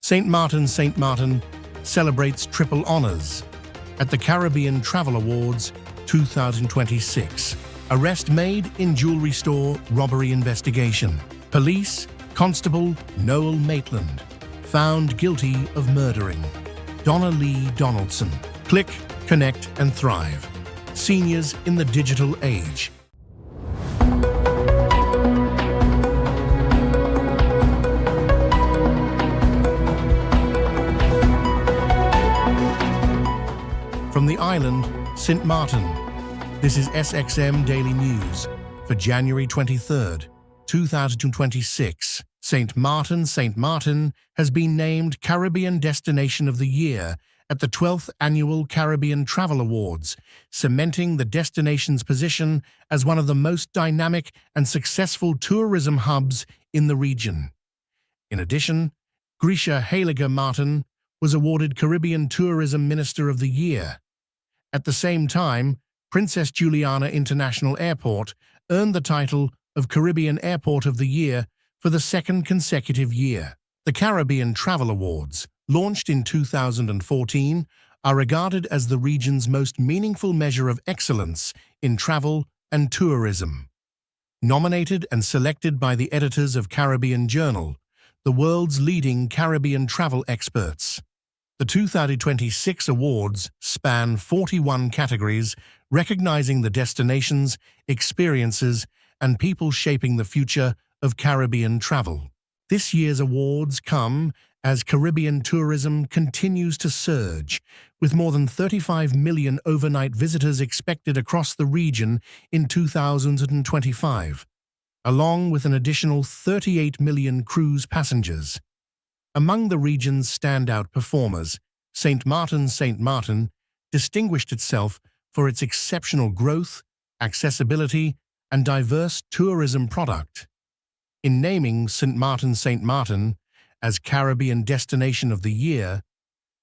St. Martin celebrates triple honors at the Caribbean Travel Awards 2026. Arrest made in jewelry store robbery investigation. Police Constable Noel Maitland found guilty of murdering Donna Lee Donaldson. Click, connect, and thrive. Seniors in the digital age. From the island, St. Martin, this is SXM Daily News for January 23rd, 2026. St. Martin has been named Caribbean Destination of the Year at the 12th Annual Caribbean Travel Awards, cementing the destination's position as one of the most dynamic and successful tourism hubs in the region. In addition, Grisha Haliger Martin was awarded Caribbean Tourism Minister of the Year. At the same time, Princess Juliana International Airport earned the title of Caribbean Airport of the Year for the second consecutive year. The Caribbean Travel Awards, launched in 2014, are regarded as the region's most meaningful measure of excellence in travel and tourism. Nominated and selected by the editors of Caribbean Journal, the world's leading Caribbean travel experts. The 2026 awards span 41 categories, recognizing the destinations, experiences, and people shaping the future of Caribbean travel. This year's awards come as Caribbean tourism continues to surge, with more than 35 million overnight visitors expected across the region in 2025, along with an additional 38 million cruise passengers. Among the region's standout performers, St. Martin distinguished itself for its exceptional growth, accessibility, and diverse tourism product. In naming St. Martin as Caribbean Destination of the Year,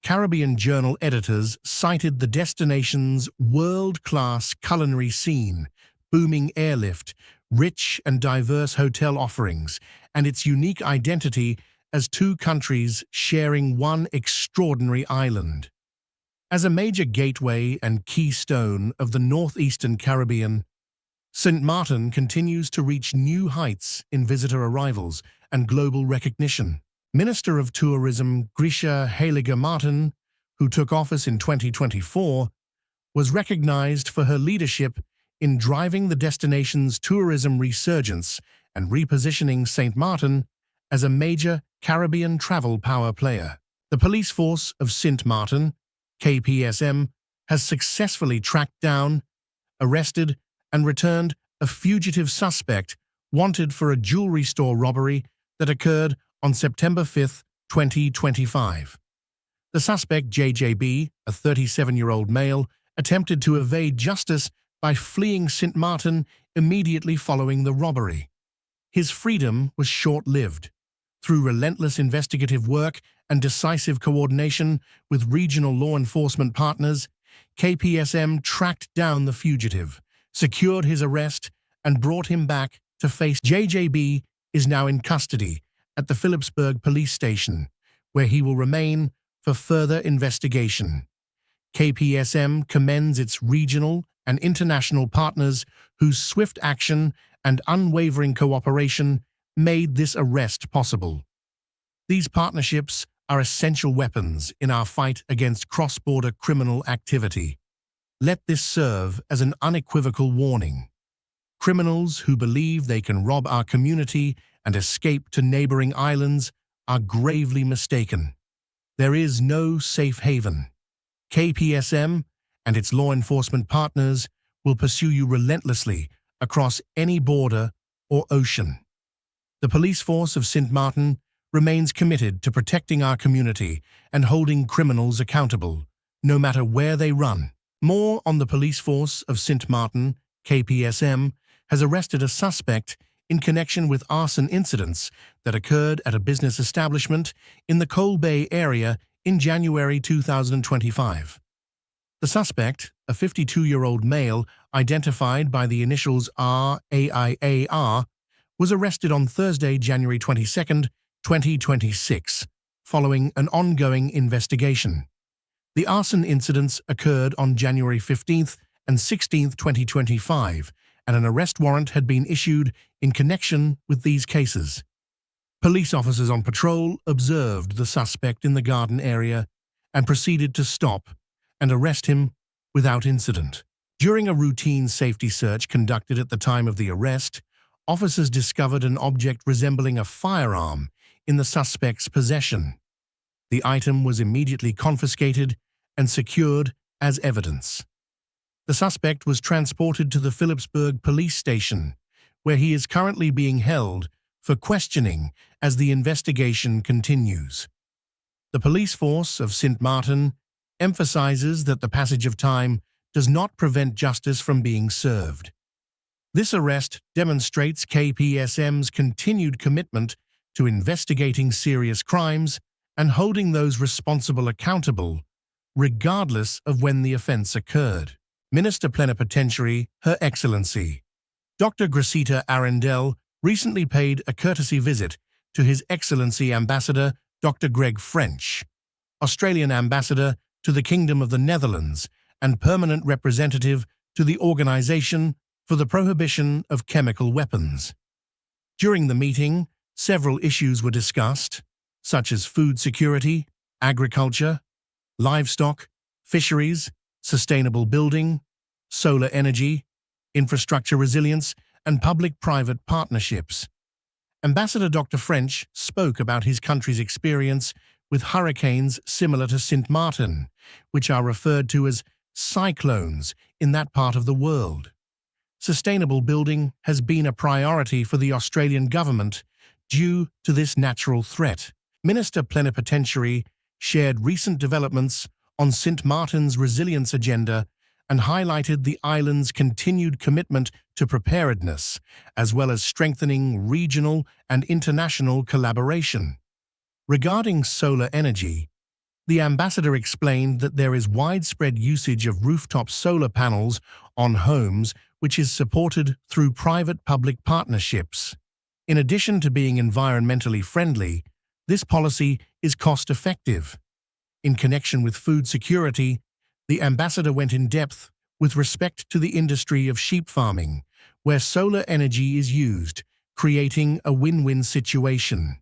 Caribbean Journal editors cited the destination's world-class culinary scene, booming airlift, rich and diverse hotel offerings, and its unique identity as two countries sharing one extraordinary island. As a major gateway and keystone of the northeastern Caribbean, St. Martin continues to reach new heights in visitor arrivals and global recognition. Minister of Tourism Grisha Haliger Martin, who took office in 2024, was recognized for her leadership in driving the destination's tourism resurgence and repositioning St. Martin as a major Caribbean travel power player. The police force of St. Martin, KPSM, has successfully tracked down, arrested, and returned a fugitive suspect wanted for a jewelry store robbery that occurred on September 5, 2025. The suspect, JJB, a 37-year-old male, attempted to evade justice by fleeing St. Martin immediately following the robbery. His freedom was short-lived. Through relentless investigative work and decisive coordination with regional law enforcement partners, KPSM tracked down the fugitive, secured his arrest, and brought him back to face. JJB is now in custody at the Phillipsburg Police Station, where he will remain for further investigation. KPSM commends its regional and international partners whose swift action and unwavering cooperation made this arrest possible. These partnerships are essential weapons in our fight against cross-border criminal activity. Let this serve as an unequivocal warning. Criminals who believe they can rob our community and escape to neighboring islands are gravely mistaken. There is no safe haven. KPSM and its law enforcement partners will pursue you relentlessly across any border or ocean. The police force of St. Martin remains committed to protecting our community and holding criminals accountable, no matter where they run. More on the police force of St. Martin, KPSM, has arrested a suspect in connection with arson incidents that occurred at a business establishment in the Coal Bay area in January 2025. The suspect, a 52-year-old male identified by the initials RAIAR, was arrested on Thursday, January 22, 2026, following an ongoing investigation. The arson incidents occurred on January 15th and 16th, 2025, and an arrest warrant had been issued in connection with these cases. Police officers on patrol observed the suspect in the garden area and proceeded to stop and arrest him without incident. During a routine safety search conducted at the time of the arrest, officers discovered an object resembling a firearm in the suspect's possession. The item was immediately confiscated and secured as evidence. The suspect was transported to the Phillipsburg police station, where he is currently being held for questioning as the investigation continues. The police force of St. Martin emphasizes that the passage of time does not prevent justice from being served. This arrest demonstrates KPSM's continued commitment to investigating serious crimes and holding those responsible accountable, regardless of when the offense occurred. Minister Plenipotentiary, Her Excellency, Dr. Gracita Arundel, recently paid a courtesy visit to His Excellency Ambassador Dr. Greg French, Australian Ambassador to the Kingdom of the Netherlands and permanent representative to the Organisation for the Prohibition of Chemical Weapons. During the meeting, several issues were discussed, such as food security, agriculture, livestock, fisheries, sustainable building, solar energy, infrastructure resilience, and public-private partnerships. Ambassador Dr. French spoke about his country's experience with hurricanes similar to St. Martin, which are referred to as cyclones in that part of the world. Sustainable building has been a priority for the Australian government due to this natural threat. Minister Plenipotentiary shared recent developments on St. Martin's resilience agenda and highlighted the island's continued commitment to preparedness, as well as strengthening regional and international collaboration. Regarding solar energy, the ambassador explained that there is widespread usage of rooftop solar panels on homes, which is supported through private-public partnerships. In addition to being environmentally friendly, this policy is cost-effective. In connection with food security, the ambassador went in depth with respect to the industry of sheep farming, where solar energy is used, creating a win-win situation.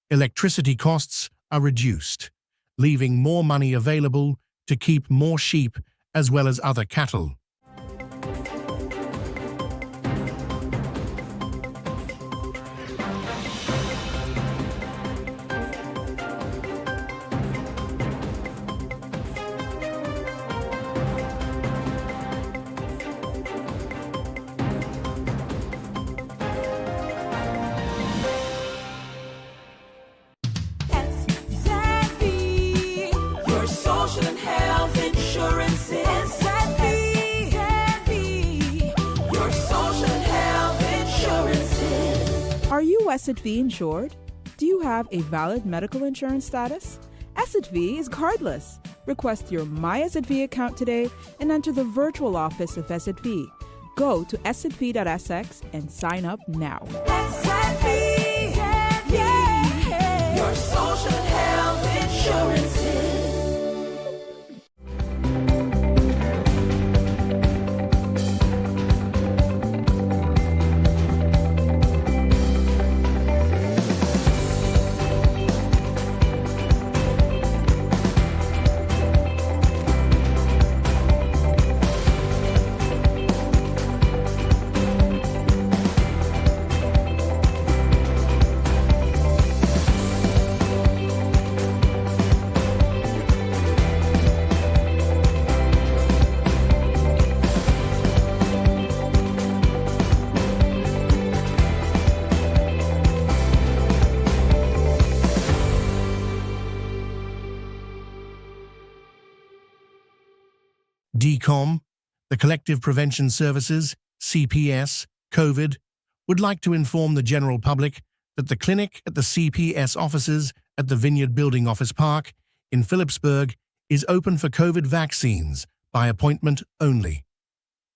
Electricity costs are reduced, leaving more money available to keep more sheep as well as other cattle. Social and health insurance is SXM. Your social and health insurances. Are you SXV insured? Do you have a valid medical insurance status? SXV is cardless. Request your My SXV account today and enter the virtual office of SXV. Go to sxv.sx and sign up now. SXV, yeah. Your social and health insurances. DCOM, the Collective Prevention Services, CPS, COVID, would like to inform the general public that the clinic at the CPS offices at the Vineyard Building Office Park in Phillipsburg is open for COVID vaccines by appointment only.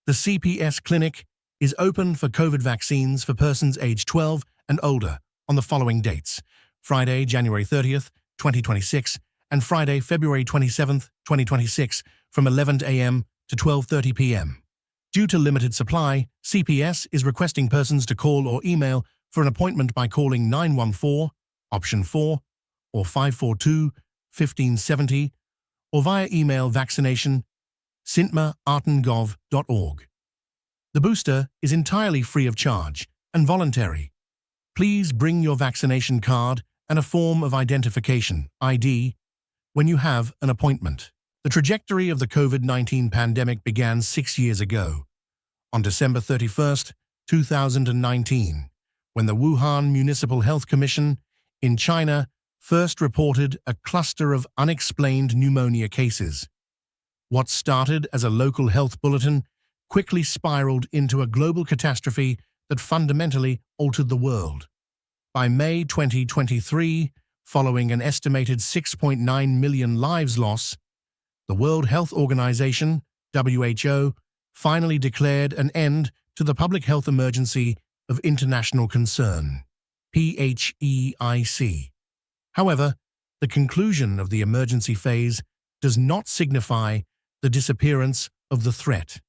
The CPS clinic is open for COVID vaccines for persons aged 12 and older on the following dates: Friday, January 30th 2026, and Friday, February 27th, 2026, from 11 a.m. to 12:30 p.m. Due to limited supply, CPS is requesting persons to call or email for an appointment by calling 914, option 4, or 542-1570, or via email vaccination@sintma.artengov.org. The booster is entirely free of charge and voluntary. Please bring your vaccination card and a form of identification, ID, when you have an appointment. The trajectory of the COVID-19 pandemic began 6 years ago, on December 31st, 2019, when the Wuhan Municipal Health Commission in China first reported a cluster of unexplained pneumonia cases. What started as a local health bulletin quickly spiraled into a global catastrophe that fundamentally altered the world. By May 2023, following an estimated 6.9 million lives lost, the World Health Organization, WHO, finally declared an end to the public health emergency of international concern, PHEIC. However, the conclusion of the emergency phase does not signify the disappearance of the threat.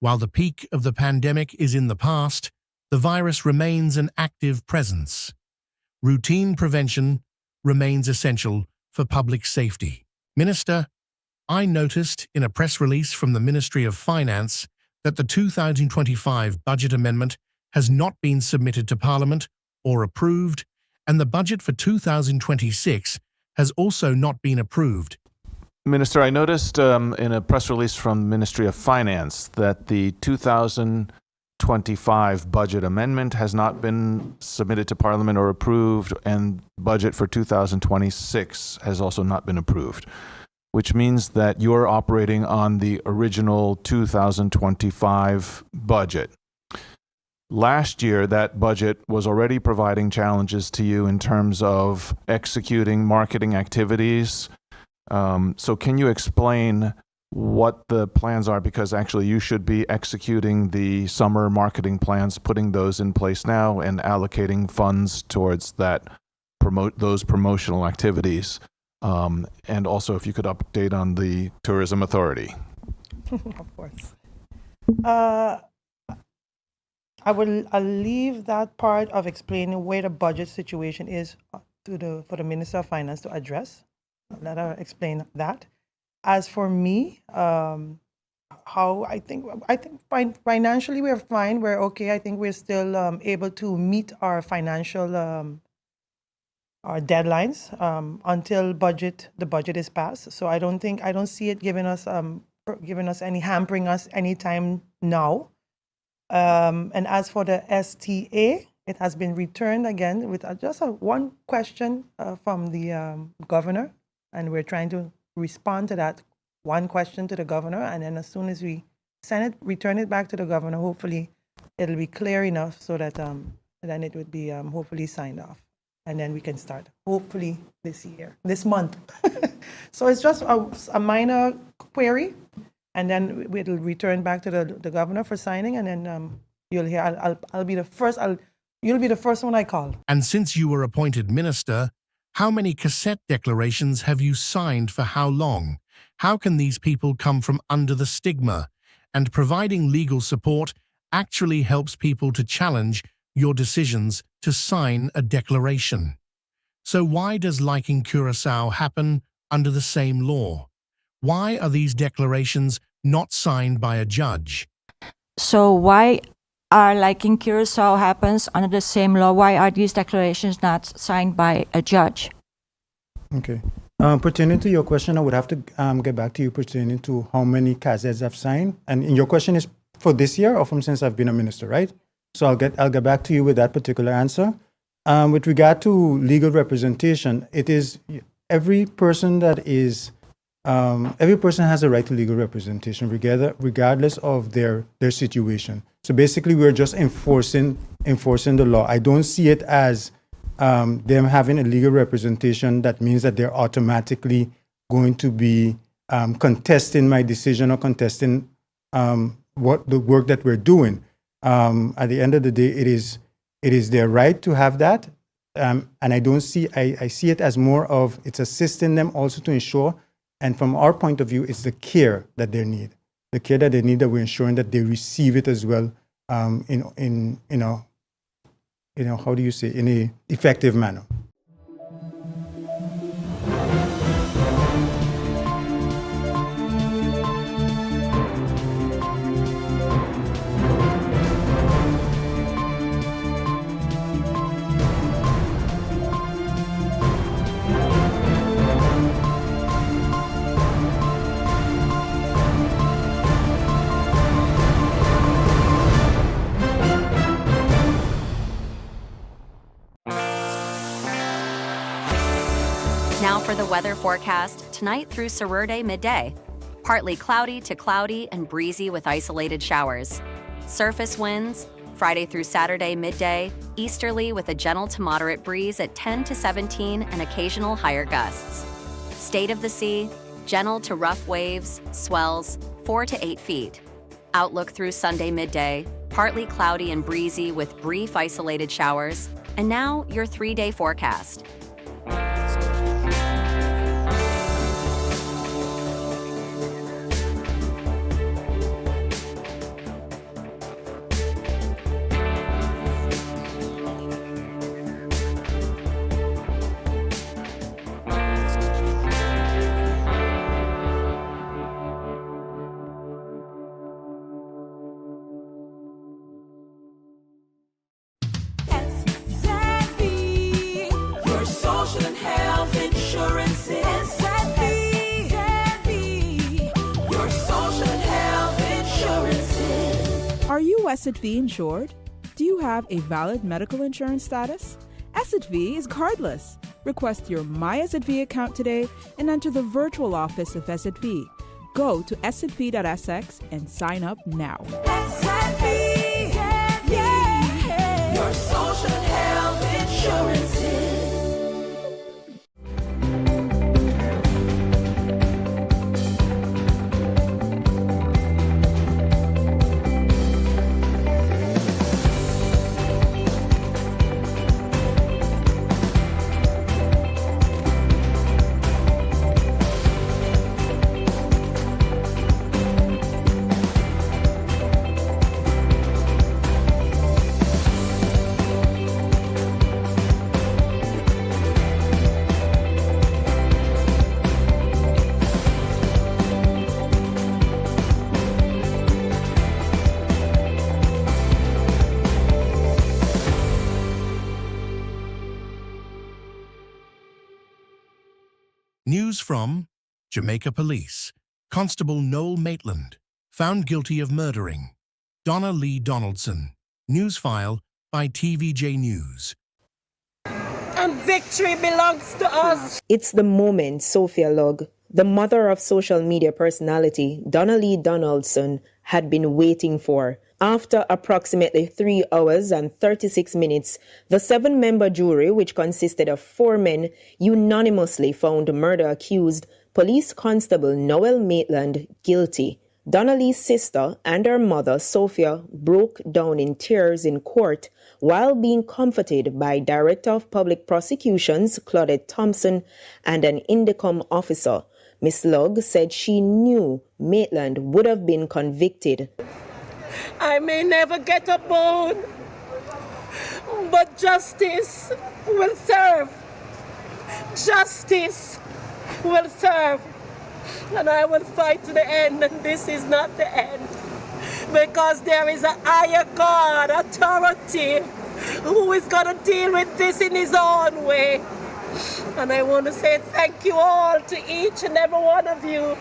While the peak of the pandemic is in the past, the virus remains an active presence. Routine prevention remains essential for public safety. Minister, I noticed in a press release from the Ministry of Finance that the 2025 budget amendment has not been submitted to Parliament or approved, and the budget for 2026 has also not been approved. Minister, I noticed in a press release from the Ministry of Finance that the 2025 budget amendment has not been submitted to Parliament or approved, and budget for 2026 has also not been approved, which means that you're operating on the original 2025 budget. Last year, that budget was already providing challenges to you in terms of executing marketing activities. So can you explain what the plans are? Because actually you should be executing the summer marketing plans, putting those in place now and allocating funds towards that, those promotional activities. And also if you could update on the Tourism Authority. Of course. I'll leave that part of explaining where the budget situation is for the Minister of Finance to address. Let her explain that. As for me, how I think financially we're fine. We're okay. I think we're still able to meet our financial our deadlines until the budget is passed. So I don't see it giving us hampering us anytime now. And as for the STA, it has been returned again with just one question from the governor. And we're trying to respond to that one question to the governor. And then as soon as we return it back to the governor, hopefully it'll be clear enough so that then it would be hopefully signed off. And then we can start, hopefully this month. So it's just a minor query. And then it'll return back to the governor for signing. And then you'll hear, I'll be the first, you'll be the first one I call. And since you were appointed minister, how many cassette declarations have you signed for how long? How can these people come from under the stigma? And providing legal support actually helps people to challenge your decisions to sign a declaration. So why does liking Curaçao happen under the same law? Why are these declarations not signed by a judge? So why are liking Curaçao happens under the same law? Why are these declarations not signed by a judge? Okay. Pertaining to your question, I would have to get back to you pertaining to how many cassettes I've signed. And your question is for this year or from since I've been a minister, right? So I'll get back to you with that particular answer. With regard to legal representation, it is every person has a right to legal representation, regardless of their situation. So basically, we're just enforcing the law. I don't see it as them having a legal representation that means that they're automatically going to be contesting my decision or contesting what the work that we're doing. At the end of the day, it is their right to have that. And I don't see, I see it as more of, it's assisting them also to ensure, and from our point of view, it's the care that they need. The care that they need, that we're ensuring that they receive it as well in how do you say, in a effective manner. Now for the weather forecast tonight through Saturday midday. Partly cloudy to cloudy and breezy with isolated showers. Surface winds, Friday through Saturday midday, easterly with a gentle to moderate breeze at 10 to 17 and occasional higher gusts. State of the sea, gentle to rough waves, swells 4 to 8 feet. Outlook through Sunday midday, partly cloudy and breezy with brief isolated showers. And now your 3-day forecast. Savvy, your social and health insurance is Savvy, your social and health insurance. Are you SXM insured? Do you have a valid medical insurance status? SXM is cardless. Request your My SXM account today and enter the virtual office of SXM. Go to sxv.sx and sign up now. Savvy, yeah, your social and health insurances. News from Jamaica Police. Constable Noel Maitland, found guilty of murdering Donna Lee Donaldson. News file by TVJ News. And victory belongs to us. It's the moment Sophia Lugg, the mother of social media personality Donna Lee Donaldson, had been waiting for. After approximately 3 hours and 36 minutes, the 7-member jury, which consisted of 4 men, unanimously found murder accused Police Constable Noel Maitland guilty. Donna Lee's sister and her mother, Sophia, broke down in tears in court while being comforted by Director of Public Prosecutions Claudette Thompson and an Indicom officer. Miss Lugg said she knew Maitland would have been convicted. I may never get a bone, but justice will serve. Justice will serve. And I will fight to the end, and this is not the end. Because there is a higher God, authority, who is going to deal with this in his own way. And I want to say thank you all to each and every one of you.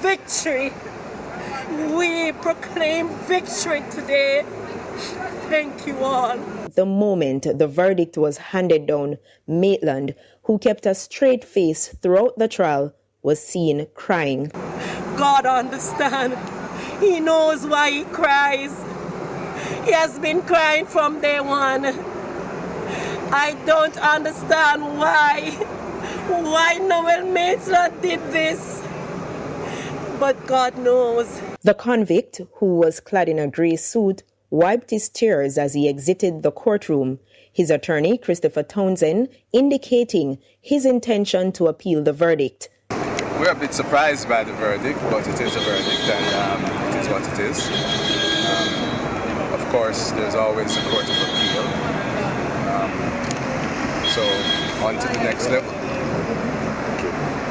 Victory. We proclaim victory today. Thank you all. The moment the verdict was handed down, Maitland, who kept a straight face throughout the trial, was seen crying. God understands. He knows why he cries. He has been crying from day one. I don't understand why Noel Maitland did this. But God knows. The convict, who was clad in a grey suit, wiped his tears as he exited the courtroom. His attorney, Christopher Townsend, indicating his intention to appeal the verdict. We're a bit surprised by the verdict, but it is a verdict and it is what it is. Of course, there's always a court of appeal. So on to the next level.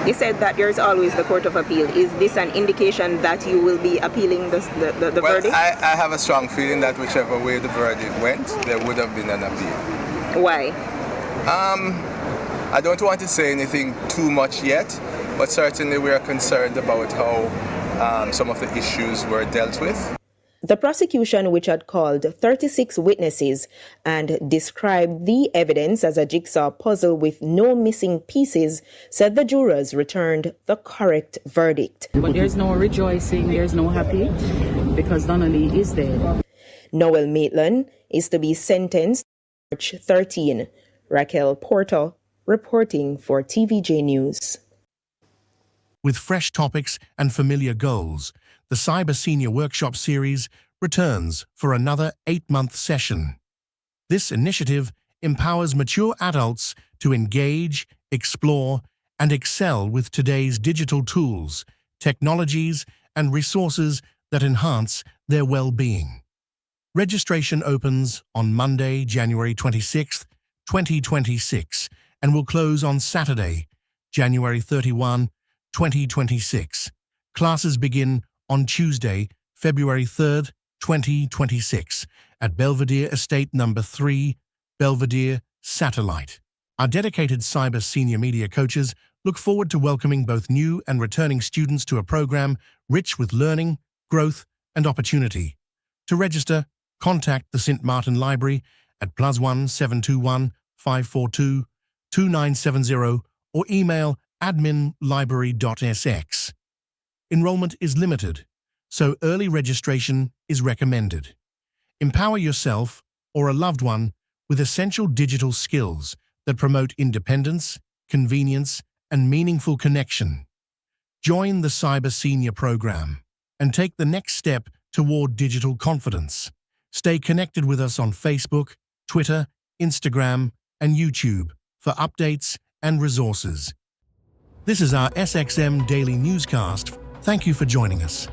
You said that there's always the Court of Appeal. Is this an indication that you will be appealing the verdict? I have a strong feeling that whichever way the verdict went, there would have been an appeal. Why? I don't want to say anything too much yet, but certainly we are concerned about how some of the issues were dealt with. The prosecution, which had called 36 witnesses and described the evidence as a jigsaw puzzle with no missing pieces, said the jurors returned the correct verdict. But there's no rejoicing, there's no happy, because Donnelly is dead. Noel Maitland is to be sentenced March 13. Raquel Porto reporting for TVJ News. With fresh topics and familiar goals, the Cyber Senior Workshop Series returns for another 8-month session. This initiative empowers mature adults to engage, explore, and excel with today's digital tools, technologies, and resources that enhance their well-being. Registration opens on Monday, January 26, 2026, and will close on Saturday, January 31, 2026. Classes begin on Tuesday, February 3rd, 2026, at Belvedere Estate No. 3, Belvedere Satellite. Our dedicated cyber senior media coaches look forward to welcoming both new and returning students to a program rich with learning, growth, and opportunity. To register, contact the St. Martin Library at +1 721 542 2970 or email adminlibrary.sx. Enrollment is limited, so early registration is recommended. Empower yourself or a loved one with essential digital skills that promote independence, convenience, and meaningful connection. Join the Cyber Senior program and take the next step toward digital confidence. Stay connected with us on Facebook, Twitter, Instagram, and YouTube for updates and resources. This is our SXM Daily Newscast. Thank you for joining us.